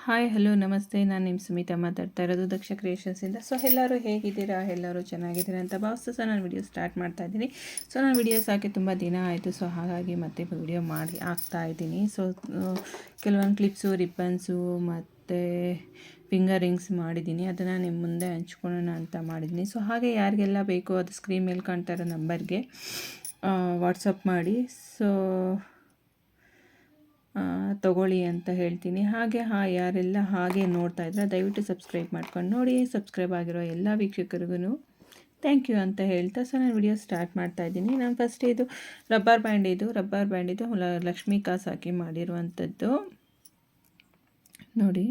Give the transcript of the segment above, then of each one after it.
Hi hello ನಮಸ್ತೆ. ನಾನು ನಿಮ್ಮ ಸುಮಿತಾ ಮಾತಾಡ್ತಾ ಇರೋದು ದಕ್ಷ ಕ್ರಿಯೇಷನ್ಸಿಂದ. ಸೊ ಎಲ್ಲರೂ ಹೇಗಿದ್ದೀರಾ? ಎಲ್ಲರೂ ಚೆನ್ನಾಗಿದ್ದೀರಾ ಅಂತ ಭಾವಿಸ್ತು. ಸೊ ನಾನು ವಿಡಿಯೋ ಸ್ಟಾರ್ಟ್ ಮಾಡ್ತಾ ಇದ್ದೀನಿ. ಸೊ ನಾನು ವಿಡಿಯೋಸ್ ಹಾಕಿ ತುಂಬ ದಿನ ಆಯಿತು. ಸೊ ಹಾಗಾಗಿ ಮತ್ತೆ ವಿಡಿಯೋ ಮಾಡಿ ಇದ್ದೀನಿ. ಸೊ ಕೆಲವೊಂದು ಕ್ಲಿಪ್ಸು, ರಿಬ್ಬನ್ಸು ಮತ್ತು ಫಿಂಗರ್ ರಿಂಗ್ಸ್ ಮಾಡಿದ್ದೀನಿ. ಅದನ್ನು ನಿಮ್ಮ ಮುಂದೆ ಹಂಚ್ಕೊಳ್ಳೋಣ ಅಂತ ಮಾಡಿದ್ದೀನಿ. ಸೊ ಹಾಗೆ ಯಾರಿಗೆಲ್ಲ ಬೇಕು ಅದು ಸ್ಕ್ರೀನ್ ಮೇಲೆ ಕಾಣ್ತಾ ಇರೋ ನಂಬರ್ಗೆ ವಾಟ್ಸಪ್ ಮಾಡಿ. ಸೊ ತಗೊಳ್ಳಿ ಅಂತ ಹೇಳ್ತೀನಿ. ಹಾಗೆ ಯಾರೆಲ್ಲ ಹಾಗೆ ನೋಡ್ತಾ ಇದ್ರೆ ದಯವಿಟ್ಟು ಸಬ್ಸ್ಕ್ರೈಬ್ ಮಾಡ್ಕೊಂಡು ನೋಡಿ. ಸಬ್ಸ್ಕ್ರೈಬ್ ಆಗಿರೋ ಎಲ್ಲ ವೀಕ್ಷಕರಿಗೂ ಥ್ಯಾಂಕ್ ಯು ಅಂತ ಹೇಳ್ತಾ ಸೊ ನಾನು ವಿಡಿಯೋ ಸ್ಟಾರ್ಟ್ ಮಾಡ್ತಾ ಇದ್ದೀನಿ. ನಾನು ಫಸ್ಟ್ ಇದು ರಬ್ಬರ್ ಬ್ಯಾಂಡ್ ಇದು ಲಕ್ಷ್ಮೀ ಕಾಸು ಹಾಕಿ ಮಾಡಿರುವಂಥದ್ದು ನೋಡಿ.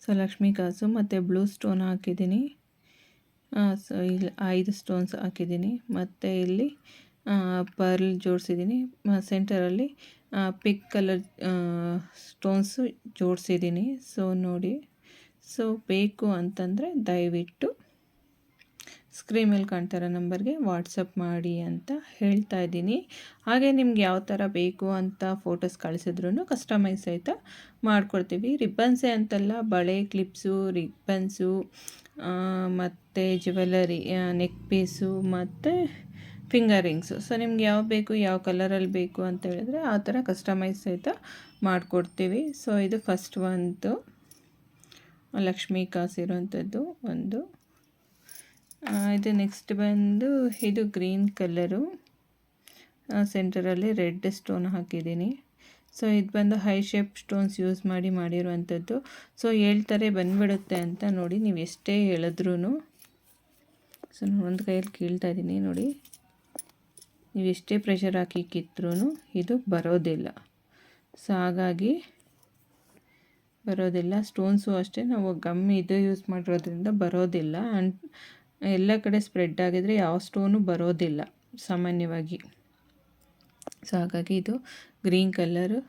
ಸೊ ಲಕ್ಷ್ಮೀ ಕಾಸು ಮತ್ತು ಬ್ಲೂ ಸ್ಟೋನ್ ಹಾಕಿದ್ದೀನಿ. ಸೊ ಇಲ್ಲಿ 5 ಸ್ಟೋನ್ಸ್ ಹಾಕಿದ್ದೀನಿ. ಮತ್ತು ಇಲ್ಲಿ ಪರ್ಲ್ ಜೋಡಿಸಿದ್ದೀನಿ. ಸೆಂಟರಲ್ಲಿ ಪಿಂಕ್ ಕಲರ್ ಸ್ಟೋನ್ಸು ಜೋಡಿಸಿದ್ದೀನಿ. ಸೊ ನೋಡಿ. ಸೊ ಬೇಕು ಅಂತಂದರೆ ದಯವಿಟ್ಟು ಸ್ಕ್ರೀನ್ ಮೇಲೆ ಕಾಣ್ತಾರೋ ನಂಬರ್ಗೆ ವಾಟ್ಸಪ್ ಮಾಡಿ ಅಂತ ಹೇಳ್ತಾ ಇದ್ದೀನಿ. ಹಾಗೆ ನಿಮ್ಗೆ ಯಾವ ಥರ ಬೇಕು ಅಂತ ಫೋಟೋಸ್ ಕಳಿಸಿದ್ರೂ ಕಸ್ಟಮೈಸ್ ಸಹಿತ ಮಾಡಿಕೊಡ್ತೀವಿ. ರಿಬ್ಬನ್ಸೇ ಅಂತಲ್ಲ, ಬಳೆ, ಕ್ಲಿಪ್ಸು, ರಿಬ್ಬನ್ಸು ಮತ್ತು ಜ್ಯುವೆಲರಿ, ನೆಕ್ ಪೀಸು ಮತ್ತು ಫಿಂಗರ್ ರಿಂಗ್ಸು. ಸೊ ನಿಮ್ಗೆ ಯಾವ ಬೇಕು, ಯಾವ ಕಲರಲ್ಲಿ ಬೇಕು ಅಂತ ಹೇಳಿದ್ರೆ ಆ ಥರ ಕಸ್ಟಮೈಸ್ ಸಹಿತ ಮಾಡಿಕೊಡ್ತೀವಿ. ಸೊ ಇದು ಫಸ್ಟ್ ಒಂದು ಲಕ್ಷ್ಮೀ ಕಾಸಿರೋಂಥದ್ದು ಒಂದು. ಇದು ನೆಕ್ಸ್ಟ್ ಬಂದು ಇದು ಗ್ರೀನ್ ಕಲರು, ಸೆಂಟರಲ್ಲಿ ರೆಡ್ ಸ್ಟೋನ್ ಹಾಕಿದ್ದೀನಿ. ಸೊ ಇದು ಬಂದು ಹೈ ಶೇಪ್ ಸ್ಟೋನ್ಸ್ ಯೂಸ್ ಮಾಡಿರುವಂಥದ್ದು. ಸೊ ಹೇಳ್ತಾರೆ ಬಂದುಬಿಡುತ್ತೆ ಅಂತ ನೋಡಿ, ನೀವು ಎಷ್ಟೇ ಹೇಳಿದ್ರೂ. ಸೊ ನಾನು ಒಂದು ಕೈಯಲ್ಲಿ ಕೀಳ್ತಾ ಇದ್ದೀನಿ ನೋಡಿ. ನೀವು ಎಷ್ಟೇ ಪ್ರೆಷರ್ ಹಾಕಿ ಕಿತ್ತರೂ ಇದು ಬರೋದಿಲ್ಲ. ಸೊ ಹಾಗಾಗಿ ಬರೋದಿಲ್ಲ. ಸ್ಟೋನ್ಸು ಅಷ್ಟೇ ನಾವು ಗಮ್ ಇದು ಯೂಸ್ ಮಾಡಿರೋದ್ರಿಂದ ಬರೋದಿಲ್ಲ. ಎಲ್ಲ ಕಡೆ ಸ್ಪ್ರೆಡ್ ಆಗಿದರೆ ಯಾವ ಸ್ಟೋನು ಬರೋದಿಲ್ಲ ಸಾಮಾನ್ಯವಾಗಿ. ಸೊ ಹಾಗಾಗಿ ಇದು ಗ್ರೀನ್ ಕಲರು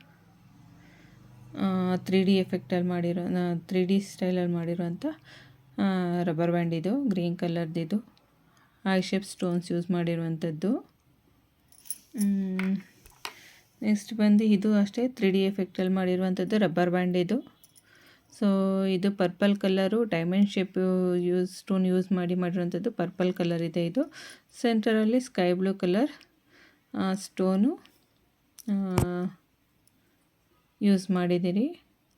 3D ಎಫೆಕ್ಟಲ್ಲಿ ಮಾಡಿರೋ 3D ಸ್ಟೈಲಲ್ಲಿ ಮಾಡಿರೋಂಥ ರಬ್ಬರ್ ಬ್ಯಾಂಡ್ ಇದು ಗ್ರೀನ್ ಕಲರ್ದಿದು. ಐ ಶೇಪ್ ಸ್ಟೋನ್ಸ್ ಯೂಸ್ ಮಾಡಿರುವಂಥದ್ದು. ನೆಕ್ಸ್ಟ್ ಬಂದು ಇದು ಅಷ್ಟೇ 3D ಎಫೆಕ್ಟಲ್ಲಿ ಮಾಡಿರುವಂಥದ್ದು ರಬ್ಬರ್ ಬ್ಯಾಂಡ್ ಇದು. ಸೊ ಇದು purple colour diamond shape stone use ಮಾಡಿರುವಂಥದ್ದು ಪರ್ಪಲ್ ಕಲರ್ ಇದೆ. ಇದು ಸೆಂಟರಲ್ಲಿ sky blue colour stone use ಮಾಡಿದ್ದೀರಿ.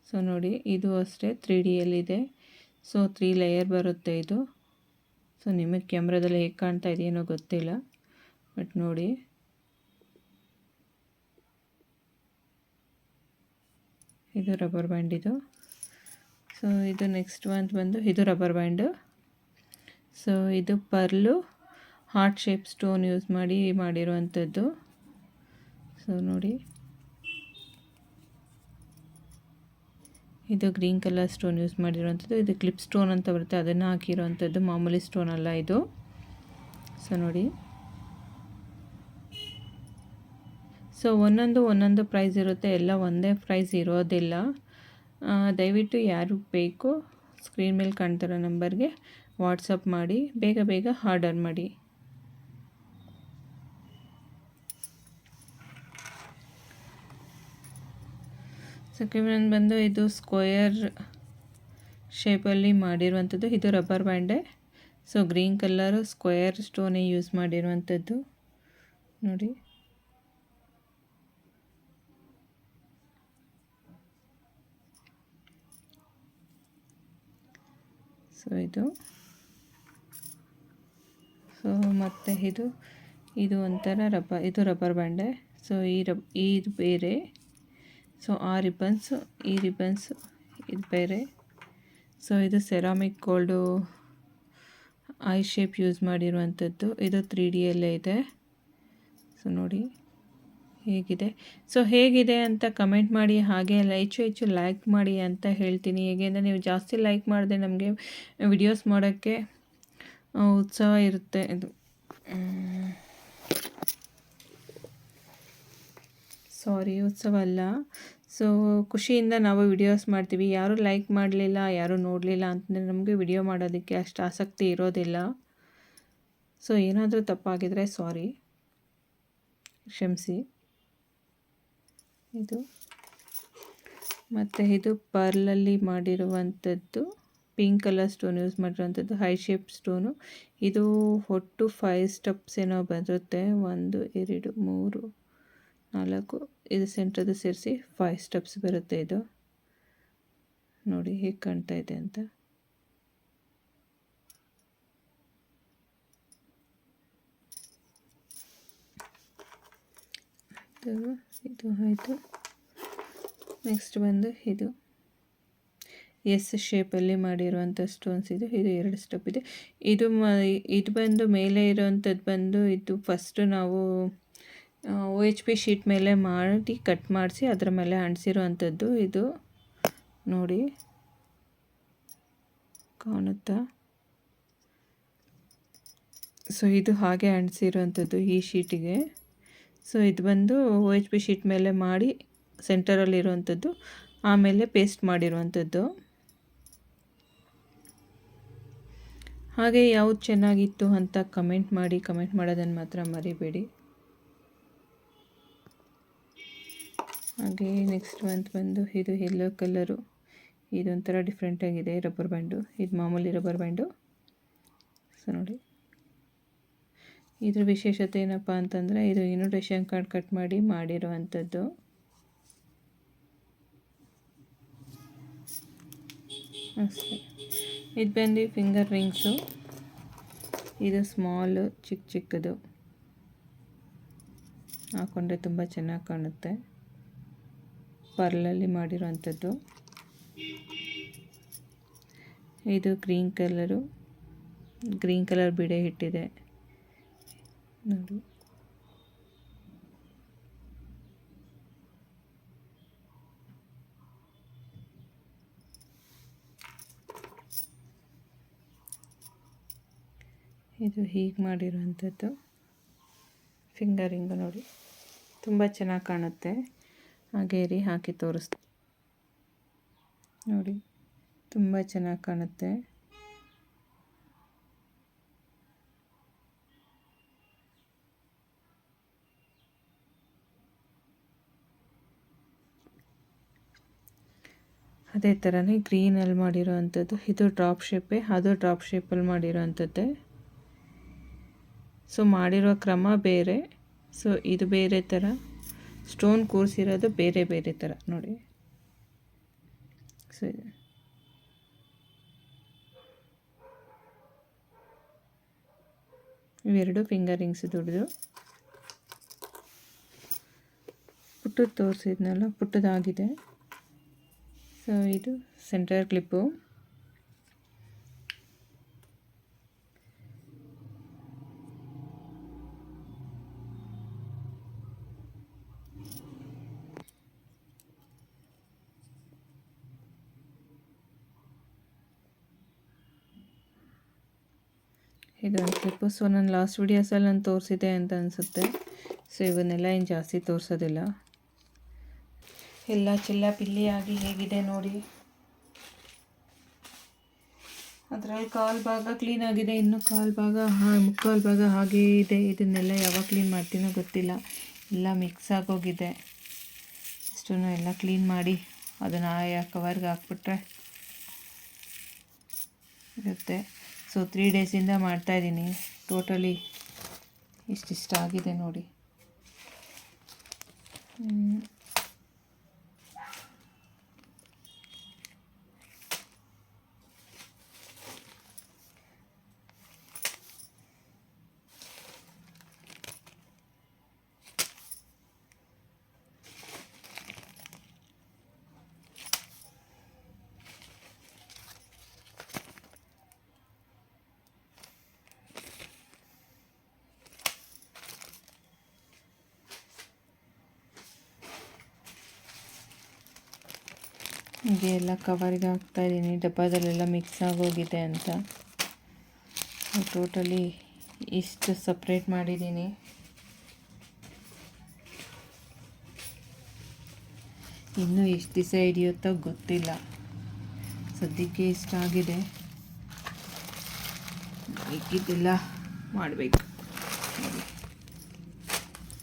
ಸೊ ನೋಡಿ, ಇದು ಅಷ್ಟೇ 3Dಯಲ್ಲಿದೆ. ಸೊ 3 ಲೇಯರ್ ಬರುತ್ತೆ ಇದು. ಸೊ ನಿಮಗೆ ಕ್ಯಾಮ್ರಾದಲ್ಲಿ ಹೇಗೆ ಕಾಣ್ತಾ ಇದೆಯೇನೋ ಗೊತ್ತಿಲ್ಲ, ಬಟ್ ನೋಡಿ. ಇದು ರಬ್ಬರ್ ಬ್ಯಾಂಡ್ ಇದು. ಸೊ ಇದು ನೆಕ್ಸ್ಟ್ ಒಂದು ಬಂದು ಇದು ರಬ್ಬರ್ ಬ್ಯಾಂಡು. ಸೊ ಇದು pearl heart shape stone use ಮಾಡಿರುವಂಥದ್ದು. ಸೊ ನೋಡಿ, ಇದು ಗ್ರೀನ್ ಕಲರ್ ಸ್ಟೋನ್ ಯೂಸ್ ಮಾಡಿರುವಂಥದ್ದು. ಇದು ಕ್ಲಿಪ್ ಸ್ಟೋನ್ ಅಂತ ಬರುತ್ತೆ, ಅದನ್ನು ಹಾಕಿರುವಂಥದ್ದು, ಮಾಮೂಲಿ ಸ್ಟೋನ್ ಅಲ್ಲ ಇದು. ಸೊ ನೋಡಿ. ಸೊ ಒಂದೊಂದು ಪ್ರೈಸ್ ಇರುತ್ತೆ, ಎಲ್ಲ ಒಂದೇ ಪ್ರೈಸ್ ಇರೋದಿಲ್ಲ. ದಯವಿಟ್ಟು ಯಾರು ಬೇಕು ಸ್ಕ್ರೀನ್ ಮೇಲೆ ಕಾಣ್ತಿರೋ ನಂಬರ್ಗೆ ವಾಟ್ಸಪ್ ಮಾಡಿ, ಬೇಗ ಆರ್ಡರ್ ಮಾಡಿ. ಸೆಕೆಂಡ್ ಬಂದು ಇದು ಸ್ಕ್ವೇರ್ ಶೇಪಲ್ಲಿ ಮಾಡಿರುವಂಥದ್ದು. ಇದು ರಬ್ಬರ್ ಬ್ಯಾಂಡೇ. ಸೊ ಗ್ರೀನ್ ಕಲರು ಸ್ಕ್ವೇರ್ ಸ್ಟೋನೇ ಯೂಸ್ ಮಾಡಿರುವಂಥದ್ದು ನೋಡಿ. ಸೊ ಮತ್ತು ಇದು ಒಂಥರ ಇದು ರಬ್ಬರ್ ಬ್ಯಾಂಡೆ. ಸೊ ಇದು ಬೇರೆ. ಸೊ ಆ ರಿಬ್ಬನ್ಸು, ಈ ರಿಬ್ಬನ್ಸು ಇದು ಬೇರೆ. ಸೊ ಇದು ceramic gold I shape use ಮಾಡಿರುವಂಥದ್ದು. ಇದು 3Dಯಲ್ಲೇ ಇದೆ. ಸೊ ನೋಡಿ ಹೇಗಿದೆ. ಸೊ ಹೇಗಿದೆ ಅಂತ ಕಮೆಂಟ್ ಮಾಡಿ. ಹಾಗೆ ಹೆಚ್ಚು ಲೈಕ್ ಮಾಡಿ ಅಂತ ಹೇಳ್ತೀನಿ. ಹೇಗೆಂದರೆ ನೀವು ಜಾಸ್ತಿ ಲೈಕ್ ಮಾಡಿದ್ರೆ ನಮಗೆ ವಿಡಿಯೋಸ್ ಮಾಡೋಕ್ಕೆ ಉತ್ಸಾಹ ಇರುತ್ತೆ. ಇದು ಉತ್ಸವ ಅಲ್ಲ. ಸೊ ಖುಷಿಯಿಂದ ನಾವು ವಿಡಿಯೋಸ್ ಮಾಡ್ತೀವಿ. ಯಾರೂ ಲೈಕ್ ಮಾಡಲಿಲ್ಲ, ಯಾರೂ ನೋಡಲಿಲ್ಲ ಅಂತಂದರೆ ನಮಗೆ ವಿಡಿಯೋ ಮಾಡೋದಕ್ಕೆ ಅಷ್ಟು ಆಸಕ್ತಿ ಇರೋದಿಲ್ಲ. ಸೊ ಏನಾದರೂ ತಪ್ಪಾಗಿದ್ರೆ ಸಾರಿ, ಕ್ಷಮಿಸಿ. ಇದು ಮತ್ತು ಇದು ಪರ್ಲಲ್ಲಿ ಮಾಡಿರುವಂಥದ್ದು, ಪಿಂಕ್ ಕಲರ್ ಸ್ಟೋನ್ ಯೂಸ್ ಮಾಡಿರುವಂಥದ್ದು, ಹೈ ಶೇಪ್ ಸ್ಟೋನು. ಇದು ಒಟ್ಟು 5 ಸ್ಟೆಪ್ಸ್ ಏನೋ ಬರುತ್ತೆ. 1 2 3 4, ಇದು ಸೆಂಟ್ರದ್ದು ಸೇರಿಸಿ 5 ಸ್ಟೆಪ್ಸ್ ಬರುತ್ತೆ. ಇದು ನೋಡಿ ಹೇಗೆ ಕಾಣ್ತಾ ಇದೆ ಅಂತ. ಇದು ಆಯಿತು. ನೆಕ್ಸ್ಟ್ ಬಂದು ಇದು ಎಸ್ ಶೇಪಲ್ಲಿ ಮಾಡಿರುವಂಥ ಸ್ಟೋನ್ಸ್ ಇದು 2 ಸ್ಟೆಪ್ ಇದೆ. ಇದು ಬಂದು ಮೇಲೆ ಇರೋವಂಥದ್ದು ಬಂದು ಇದು ಫಸ್ಟು ನಾವು OHP ಶೀಟ್ ಮೇಲೆ ಮಾಡಿ ಕಟ್ ಮಾಡಿಸಿ ಅದರ ಮೇಲೆ ಅಂಟಿಸಿರೋವಂಥದ್ದು. ಇದು ನೋಡಿ ಕಾಣುತ್ತಾ? ಸೊ ಇದು ಹಾಗೆ ಅಂಟಿಸಿರೋವಂಥದ್ದು ಈ ಶೀಟಿಗೆ. ಸೊ ಇದು ಬಂದು OHP ಶೀಟ್ ಮೇಲೆ ಮಾಡಿ ಸೆಂಟರಲ್ಲಿರುವಂಥದ್ದು, ಆಮೇಲೆ ಪೇಸ್ಟ್ ಮಾಡಿರುವಂಥದ್ದು. ಹಾಗೆ ಯಾವುದು ಚೆನ್ನಾಗಿತ್ತು ಅಂತ ಕಮೆಂಟ್ ಮಾಡೋದನ್ನು ಮಾತ್ರ ಮರಿಬೇಡಿ. ಹಾಗೆ ನೆಕ್ಸ್ಟ್ ಬಂದು ಇದು ಯೆಲ್ಲೋ ಕಲರು, ಇದೊಂಥರ ಡಿಫ್ರೆಂಟಾಗಿದೆ ರಬ್ಬರ್ ಬ್ಯಾಂಡು. ಇದು ಮಾಮೂಲಿ ರಬ್ಬರ್ ಬ್ಯಾಂಡು. ಸೊ ನೋಡಿ, ಇದ್ರ ವಿಶೇಷತೆ ಏನಪ್ಪ ಅಂತಂದರೆ ಇದು ಇನ್ವಿಟೇಷನ್ ಕಾರ್ಡ್ ಕಟ್ ಮಾಡಿರುವಂಥದ್ದು. ಅಷ್ಟೇ. ಇದು ಬಂದು ಫಿಂಗರ್ ರಿಂಗ್ಸು. ಇದು ಸ್ಮಾಲು ಚಿಕ್ಕದು ಹಾಕೊಂಡ್ರೆ ತುಂಬ ಚೆನ್ನಾಗಿ ಕಾಣುತ್ತೆ. ಪರ್ಲಲ್ಲಿ ಮಾಡಿರುವಂಥದ್ದು. ಇದು ಗ್ರೀನ್ ಕಲರ್ ಬಿಡೆ ಇಟ್ಟಿದೆ ನೋಡಿ. ಇದು ಹೀಗೆ ಮಾಡಿರುವಂಥದ್ದು ಫಿಂಗರಿಂಗು ನೋಡಿ, ತುಂಬ ಚೆನ್ನಾಗಿ ಕಾಣುತ್ತೆ. ಹಾಗೆ ಹಾಕಿ ತೋರಿಸ್ತೀನಿ ನೋಡಿ, ತುಂಬ ಚೆನ್ನಾಗಿ ಕಾಣುತ್ತೆ. ಅದೇ ಥರನೇ ಗ್ರೀನಲ್ಲಿ ಮಾಡಿರೋವಂಥದ್ದು. ಇದು ಡ್ರಾಪ್ ಶೇಪೇ, ಅದು ಡ್ರಾಪ್ ಶೇಪಲ್ಲಿ ಮಾಡಿರೋವಂಥದ್ದೇ. ಸೊ ಮಾಡಿರೋ ಕ್ರಮ ಬೇರೆ. ಸೊ ಇದು ಬೇರೆ ಥರ, ಸ್ಟೋನ್ ಕೂರಿಸಿರೋದು ಬೇರೆ ಥರ ನೋಡಿ. ಸೊ ಇವೆರಡು ಫಿಂಗರ್ ರಿಂಗ್ಸ್ ದುಡ್ದು ಪುಟ್ಟದ್ದು ತೋರಿಸಿದ್ನಲ್ಲ, ಪುಟ್ಟದಾಗಿದೆ. ಸೊ ಇದು ಸೆಂಟರ್ ಕ್ಲಿಪ್ಪು. ಇದೊಂದು ಕ್ಲಿಪ್ಪು. ಸೊ ನಾನು ಲಾಸ್ಟ್ ವೀಡಿಯೋಸಲ್ಲಿ ನಾನು ತೋರಿಸಿದೆ ಅಂತ ಅನಿಸುತ್ತೆ. ಸೊ ಇವನ್ನೆಲ್ಲ ಏನು ಜಾಸ್ತಿ ತೋರಿಸೋದಿಲ್ಲ. ಎಲ್ಲ ಚಿಲ್ಲಾಪಿಲ್ಲಿಯಾಗಿ ಹೇಗಿದೆ ನೋಡಿ. ಅದರಲ್ಲಿ ಕಾಲು ಭಾಗ ಕ್ಲೀನಾಗಿದೆ, ಇನ್ನು ಮುಕ್ಕಾಲು ಭಾಗ ಹಾಗೇ ಇದೆ. ಇದನ್ನೆಲ್ಲ ಯಾವಾಗ ಕ್ಲೀನ್ ಮಾಡ್ತೀನೋ ಗೊತ್ತಿಲ್ಲ. ಎಲ್ಲ ಮಿಕ್ಸ್ ಆಗೋಗಿದೆ. ಇಷ್ಟನ್ನು ಎಲ್ಲ ಕ್ಲೀನ್ ಮಾಡಿ ಅದನ್ನು ಕವರ್ಗೆ ಹಾಕ್ಬಿಟ್ರೆ ಇರುತ್ತೆ. ಸೊ 3 ಡೇಸಿಂದ ಮಾಡ್ತಾಯಿದ್ದೀನಿ. ಟೋಟಲಿ ಇಷ್ಟಿಷ್ಟ ಆಗಿದೆ ನೋಡಿ. ಹೀಗೆ ಎಲ್ಲ ಕವರ್ಗೆ ಹಾಕ್ತಾಯಿದ್ದೀನಿ, ಡಬ್ಬದಲ್ಲೆಲ್ಲ ಮಿಕ್ಸ್ ಆಗೋಗಿದೆ ಅಂತ. ಟೋಟಲಿ ಇಷ್ಟು ಸಪ್ರೇಟ್ ಮಾಡಿದ್ದೀನಿ. ಇನ್ನೂ ಎಷ್ಟು ದಿವಸ ಹಿಡಿಯುತ್ತೋ ಗೊತ್ತಿಲ್ಲ. ಸದ್ಯಕ್ಕೆ ಇಷ್ಟ ಆಗಿದೆ, ಬೇಕಿದ್ದೆಲ್ಲ ಮಾಡಬೇಕು.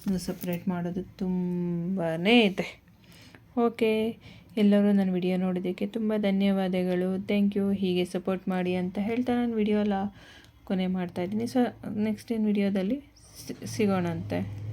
ಇನ್ನು ಸಪ್ರೇಟ್ ಮಾಡೋದು ತುಂಬಾ ಇದೆ. ಓಕೆ, ಎಲ್ಲರೂ ನನ್ನ ವಿಡಿಯೋ ನೋಡೋದಕ್ಕೆ ತುಂಬ ಧನ್ಯವಾದಗಳು. Thank you. ಹೀಗೆ ಸಪೋರ್ಟ್ ಮಾಡಿ ಅಂತ ಹೇಳ್ತಾ ನಾನು ವಿಡಿಯೋ ಎಲ್ಲ ಕೊನೆ ಮಾಡ್ತಾಯಿದ್ದೀನಿ. ಸೊ ನೆಕ್ಸ್ಟ್ ವಿಡಿಯೋದಲ್ಲಿ ಸಿಗೋಣಂತೆ.